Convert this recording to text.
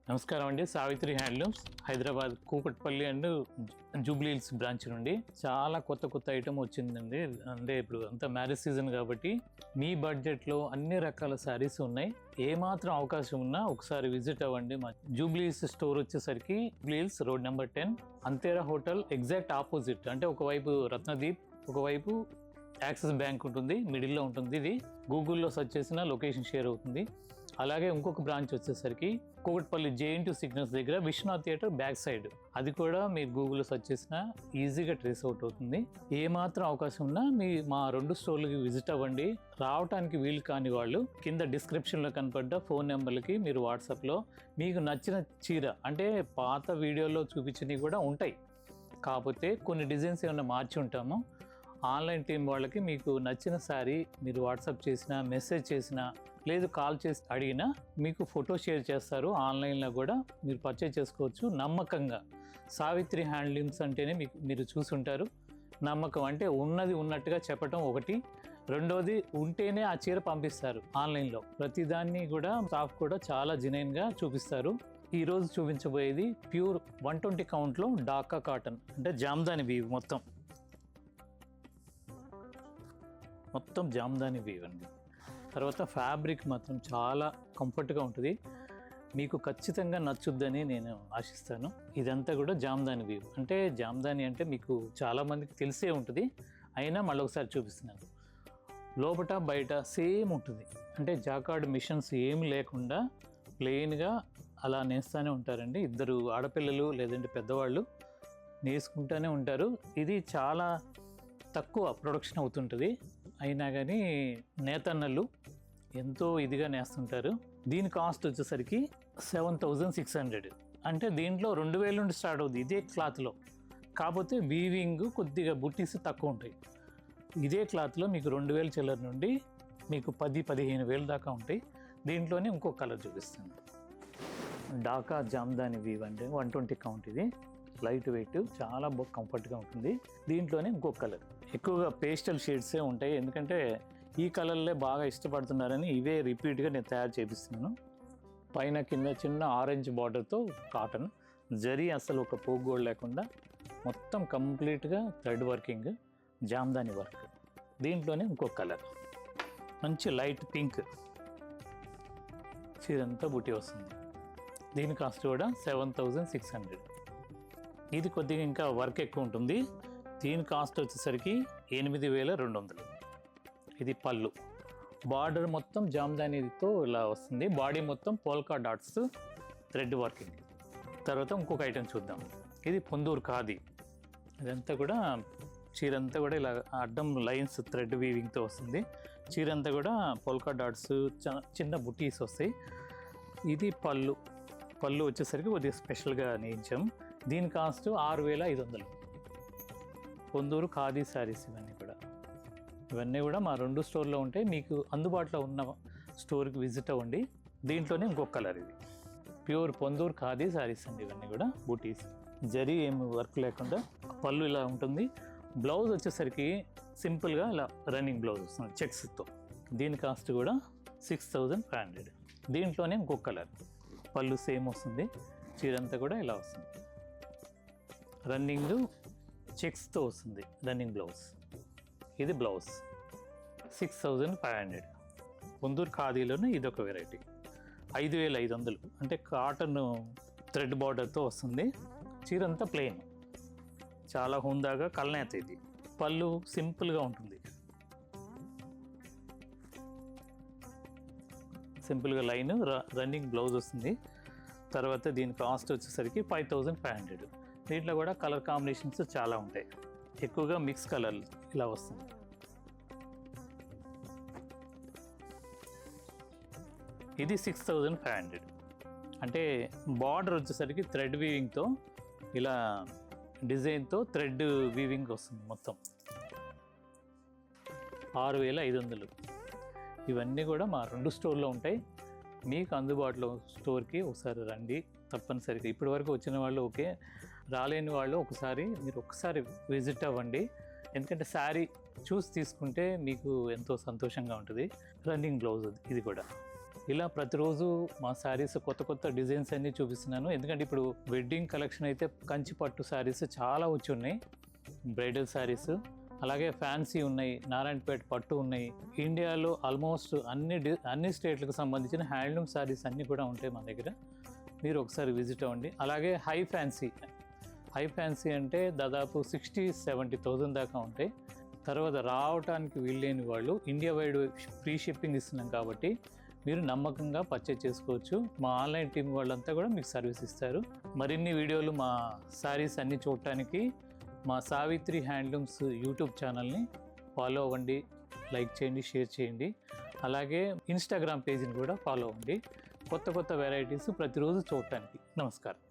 నమస్కారం అండి. Savitri handlooms Hyderabad Kukatpally and Jubilee hills branch నుండి చాలా కొత్త ఐటమ్ వచ్చిందండి. అంటే ఇప్పుడు అంతా మ్యారేజ్ సీజన్ కాబట్టి మీ బడ్జెట్లో అన్ని రకాల శారీస్ ఉన్నాయి. ఏమాత్రం అవకాశం ఉన్నా ఒకసారి విజిట్ అవ్వండి. మా జూబ్లీ హిల్స్ స్టోర్ వచ్చేసరికి జూబ్లీ హిల్స్ రోడ్ నెంబర్ 10 అంతేరా హోటల్ ఎగ్జాక్ట్ ఆపోజిట్. అంటే ఒకవైపు రత్నదీప్, ఒకవైపు యాక్సిస్ బ్యాంక్ ఉంటుంది, మిడిల్లో ఉంటుంది. ఇది గూగుల్లో సెర్చ్ చేసిన లొకేషన్ షేర్ అవుతుంది. అలాగే ఇంకొక బ్రాంచ్ వచ్చేసరికి కూకట్పల్లి JN2 సిగ్నల్స్ దగ్గర విశ్వనాథ్ థియేటర్ బ్యాక్ సైడ్. అది కూడా మీరు గూగుల్లో సెర్చ్ చేసినా ఈజీగా ట్రేస్ అవుట్ అవుతుంది. ఏమాత్రం అవకాశం ఉన్నా మా 2 స్టోర్లకి విజిట్ అవ్వండి. రావడానికి వీలు కాని వాళ్ళు కింద డిస్క్రిప్షన్లో కనపడ్డ ఫోన్ నెంబర్లకి మీరు వాట్సాప్లో మీకు నచ్చిన చీర, అంటే పాత వీడియోలో చూపించినవి కూడా ఉంటాయి, కాకపోతే కొన్ని డిజైన్స్ ఏమైనా మార్చి ఉంటాము. ఆన్లైన్ టీం వాళ్ళకి మీకు నచ్చిన శారీ మీరు వాట్సాప్ చేసినా, మెసేజ్ చేసినా, లేదు కాల్ చేసి అడిగినా మీకు ఫోటో షేర్ చేస్తారు. ఆన్లైన్లో కూడా మీరు పర్చేజ్ చేసుకోవచ్చు నమ్మకంగా. సావిత్రి హ్యాండ్లూమ్స్ అంటేనే మీరు చూసుంటారు. నమ్మకం అంటే ఉన్నది ఉన్నట్టుగా చెప్పటం ఒకటి, రెండోది ఉంటేనే ఆ చీర పంపిస్తారు ఆన్లైన్లో. ప్రతిదాన్ని కూడా స్టాఫ్ కూడా చాలా జెన్యూన్గా చూపిస్తారు. ఈరోజు చూపించబోయేది ప్యూర్ 120 కౌంట్లో డాకా కాటన్, అంటే జామ్దాని వీవ్, మొత్తం జామ్దాని వీవ్ అండి. తర్వాత ఫ్యాబ్రిక్ మాత్రం చాలా కంఫర్ట్గా ఉంటుంది. మీకు ఖచ్చితంగా నచ్చుద్దని నేను ఆశిస్తాను. ఇదంతా కూడా జామ్దాని వీవ్. అంటే జామ్దాని అంటే మీకు చాలామందికి తెలిసే ఉంటుంది, అయినా మళ్ళీ ఒకసారి చూపిస్తున్నాను. లోపట బయట సేమ్ ఉంటుంది. అంటే జాకార్డ్ మిషన్స్ ఏమి లేకుండా ప్లెయిన్గా అలా నేస్తూనే ఉంటారండి. 2 ఆడపిల్లలు లేదంటే పెద్దవాళ్ళు నేసుకుంటూనే ఉంటారు. ఇది చాలా తక్కువ ప్రొడక్షన్ అవుతుంటుంది, అయినా కానీ నేతన్నలు ఎంతో ఇదిగా నేస్తుంటారు. దీని కాస్ట్ వచ్చేసరికి 7600. అంటే దీంట్లో 2000 నుండి స్టార్ట్ అవుతుంది ఇదే క్లాత్లో. కాకపోతే వీవింగ్ కొద్దిగా బుట్టీస్ తక్కువ ఉంటాయి. ఇదే క్లాత్లో మీకు 2000 చిల్లర నుండి మీకు 10-15 దాకా ఉంటాయి. దీంట్లోనే ఇంకో కలర్ చూపిస్తాను. డాకా జామ్దాని వీవ్ అంటే 120 కౌంట్. ఇది లైట్ వెయిట్, చాలా కంఫర్ట్గా ఉంటుంది. దీంట్లోనే ఇంకొక కలర్, ఎక్కువగా పేస్టల్ షేడ్సే ఉంటాయి, ఎందుకంటే ఈ కలర్లే బాగా ఇష్టపడుతున్నారని ఇవే రిపీట్గా నేను తయారు చేపిస్తున్నాను. పైన కింద చిన్న ఆరెంజ్ బార్డర్తో కాటన్ జరీ, అసలు ఒక పోగోడు లేకుండా మొత్తం కంప్లీట్గా థ్రెడ్ వర్కింగ్ జామ్దాని వర్క్. దీంట్లోనే ఇంకొక కలర్ మంచి లైట్ పింక్, చీరంతా బుట్టి వస్తుంది. దీని కాస్ట్ కూడా 7600. ఇది కొద్దిగా ఇంకా వర్క్ ఎక్కువ ఉంటుంది. దీని కాస్ట్ వచ్చేసరికి 8200. ఇది పళ్ళు, బార్డర్ మొత్తం జామ్దానితో ఇలా వస్తుంది. బాడీ మొత్తం పోల్కా డాట్స్ థ్రెడ్ వర్కింగ్. తర్వాత ఇంకొక ఐటెం చూద్దాం. ఇది పొందూరు ఖాదీ. ఇదంతా కూడా చీరంతా కూడా ఇలా అడ్డం లైన్స్ థ్రెడ్ వీవింగ్తో వస్తుంది. చీరంతా కూడా పోల్కా డాట్స్, చిన్న బుటీస్ వస్తాయి. ఇది పళ్ళు వచ్చేసరికి కొద్దిగా స్పెషల్గా నేయించాం. దీని కాస్ట్ 6500. పొందూరు ఖాదీ శారీస్ ఇవన్నీ కూడా మా 2 స్టోర్లో ఉంటాయి. మీకు అందుబాటులో ఉన్న స్టోర్కి విజిట్ అవ్వండి. దీంట్లోనే ఇంకొక కలర్, ఇది ప్యూర్ పొందూరు ఖాదీ శారీస్ అండి. ఇవన్నీ కూడా బూటీస్, జరీ ఏమి వర్క్ లేకుండా పళ్ళు ఇలా ఉంటుంది. బ్లౌజ్ వచ్చేసరికి సింపుల్గా ఇలా రన్నింగ్ బ్లౌజ్ వస్తుంది చెక్స్తో. దీని కాస్ట్ కూడా 6500. దీంట్లోనే ఇంకొక కలర్, పళ్ళు సేమ్ వస్తుంది, చీరంతా కూడా ఇలా వస్తుంది. రన్నింగ్ చెక్స్తో వస్తుంది రన్నింగ్ బ్లౌజ్. ఇది బ్లౌజ్ 6500. పొందూరు ఖాదీలోనే ఇదొక వెరైటీ 5500. అంటే కాటన్ థ్రెడ్ బార్డర్తో వస్తుంది. చీరంతా ప్లెయిన్, చాలా హుందాగా కల్నేత. ఇది పళ్ళు సింపుల్గా ఉంటుంది, సింపుల్గా లైన్ రన్నింగ్ బ్లౌజ్ వస్తుంది. తర్వాత దీని కాస్ట్ వచ్చేసరికి 5500. దీంట్లో కూడా కలర్ కాంబినేషన్స్ చాలా ఉంటాయి, ఎక్కువగా మిక్స్ కలర్ ఇలా వస్తుంది. ఇది 6500. అంటే బార్డర్ వచ్చేసరికి థ్రెడ్ వీవింగ్తో ఇలా డిజైన్తో థ్రెడ్ వీవింగ్ వస్తుంది. మొత్తం 6500. ఇవన్నీ కూడా మా 2 స్టోర్లో ఉంటాయి. మీకు అందుబాటులో స్టోర్కి ఒకసారి రండి తప్పనిసరిగా. ఇప్పటి వరకు వచ్చిన వాళ్ళు ఓకే, రాలేని వాళ్ళు మీరు ఒకసారి విజిట్ అవ్వండి. ఎందుకంటే శారీ చూసి తీసుకుంటే మీకు ఎంతో సంతోషంగా ఉంటుంది. రన్నింగ్ బ్లౌజ్ ఇది కూడా ఇలా ప్రతిరోజు మా శారీస్ కొత్త కొత్త డిజైన్స్ అన్నీ చూపిస్తున్నాను. ఎందుకంటే ఇప్పుడు వెడ్డింగ్ కలెక్షన్ అయితే కంచి పట్టు శారీస్ చాలా వచ్చి ఉన్నాయి, బ్రైడల్ శారీస్, అలాగే ఫ్యాన్సీ ఉన్నాయి, నారాయణపేట పట్టు ఉన్నాయి. ఇండియాలో ఆల్మోస్ట్ అన్ని స్టేట్లకు సంబంధించిన హ్యాండ్లూమ్ శారీస్ అన్నీ కూడా ఉంటాయి మా దగ్గర. మీరు ఒకసారి విజిట్ అవ్వండి. అలాగే హై ఫ్యాన్సీ అంటే దాదాపు 60,000-70,000 దాకా ఉంటాయి. తర్వాత రావడానికి వీల్లేని వాళ్ళు ఇండియా వైడ్ ఫ్రీ షిప్పింగ్ ఇస్తున్నాం కాబట్టి మీరు నమ్మకంగా పర్చేజ్ చేసుకోవచ్చు. మా ఆన్లైన్ టీం వాళ్ళంతా కూడా మీకు సర్వీస్ ఇస్తారు. మరిన్ని వీడియోలు మా శారీస్ అన్నీ చూడటానికి మా సావిత్రి హ్యాండ్లూమ్స్ యూట్యూబ్ ఛానల్ని ఫాలో అవ్వండి, లైక్ చేయండి, షేర్ చేయండి. అలాగే ఇన్స్టాగ్రామ్ పేజీని కూడా ఫాలో అవ్వండి, కొత్త కొత్త వెరైటీస్ ప్రతిరోజు చూడటానికి. నమస్కారం.